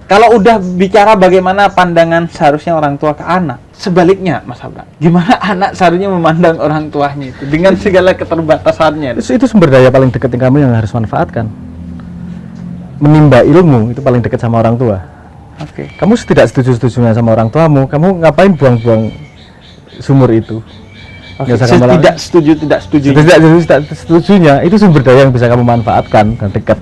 Kalau udah bicara bagaimana pandangan seharusnya orang tua ke anak, sebaliknya Mas Abra, gimana anak seharusnya memandang orang tuanya itu dengan segala keterbatasannya? Itu sumber daya paling dekat yang kamu yang harus manfaatkan. Menimba ilmu itu paling dekat sama orang tua. Oke. Kamu tidak setujunya sama orang tuamu, kamu ngapain buang-buang sumur itu? Tidak setujunya itu sumber daya yang bisa kamu manfaatkan dan dekat.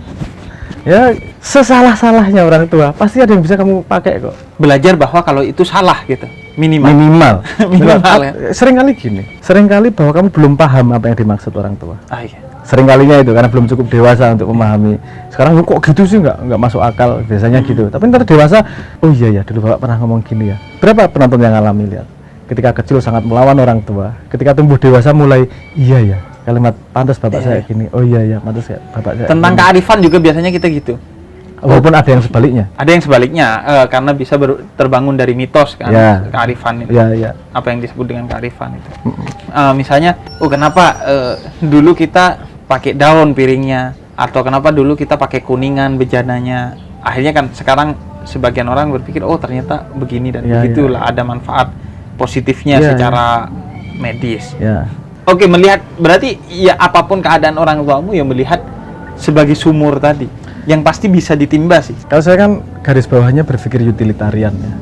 Ya, sesalah-salahnya orang tua pasti ada yang bisa kamu pakai kok. Belajar bahwa kalau itu salah gitu, minimal. Minimal. Ya. Seringkali bahwa kamu belum paham apa yang dimaksud orang tua. Iya. Seringkalinya itu karena belum cukup dewasa untuk memahami. Sekarang kok gitu sih nggak masuk akal biasanya gitu. Tapi ntar dewasa, oh iya ya dulu bapak pernah ngomong gini ya. Berapa penonton yang alami lihat? Ketika kecil sangat melawan orang tua, ketika tumbuh dewasa mulai iya ya. Kalimat pantas bapak saya gini, oh iya ya pantas ya bapak saya. Tentang kearifan juga biasanya kita gitu. Walaupun ada yang sebaliknya. Ada yang sebaliknya, karena bisa terbangun dari mitos kan, kearifan itu. Ya. Apa yang disebut dengan kearifan itu. Misalnya, kenapa dulu kita pakai daun piringnya, atau kenapa dulu kita pakai kuningan bejananya. Akhirnya kan sekarang sebagian orang berpikir, oh ternyata begini dan begitulah, ada manfaat positifnya secara medis. Ya. Oke, melihat berarti ya apapun keadaan orang tuamu ya melihat sebagai sumur tadi yang pasti bisa ditimba sih. Kalau saya kan garis bawahnya berpikir utilitarian ya.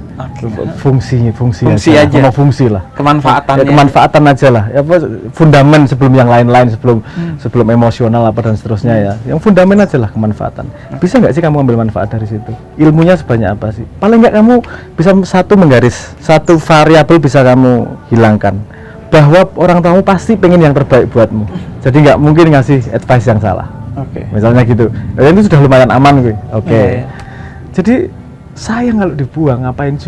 Fungsi aja. Mau fungsi lah. Kemanfaatannya. Ya, kemanfaatan aja lah. Ya fundamen sebelum yang lain-lain, sebelum emosional apa dan seterusnya ya. Yang fundamen aja lah kemanfaatan. Bisa nggak sih kamu ambil manfaat dari situ? Ilmunya sebanyak apa sih? Paling nggak kamu bisa satu variabel bisa kamu hilangkan. Bahwa orang tuamu pasti pengen yang terbaik buatmu. Jadi nggak mungkin ngasih advice yang salah. Misalnya gitu. Nah, itu sudah lumayan aman gue. Jadi sayang kalau dibuang, ngapain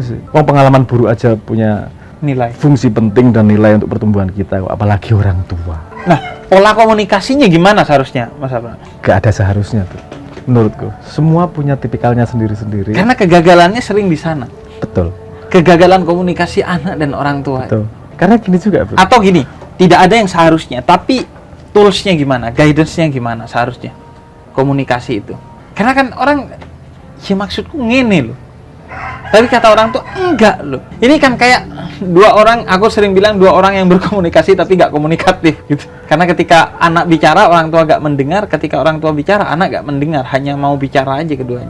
sih? Pengalaman buruk aja punya nilai, fungsi penting dan nilai untuk pertumbuhan kita, apalagi orang tua. Nah, pola komunikasinya gimana seharusnya, Mas Abra? Gak ada seharusnya tuh, menurutku. Semua punya tipikalnya sendiri-sendiri. Karena kegagalannya sering di sana. Betul. Kegagalan komunikasi anak dan orang tua. Betul. Karena gini juga, bro. Atau gini, tidak ada yang seharusnya, tapi toolsnya gimana, guidance-nya gimana seharusnya komunikasi itu. Karena kan orang, ya maksudku ngene loh. Tapi kata orang tuh enggak loh. Ini kan kayak aku sering bilang dua orang yang berkomunikasi tapi nggak komunikatif gitu. Karena ketika anak bicara orang tua nggak mendengar, ketika orang tua bicara anak nggak mendengar, hanya mau bicara aja keduanya.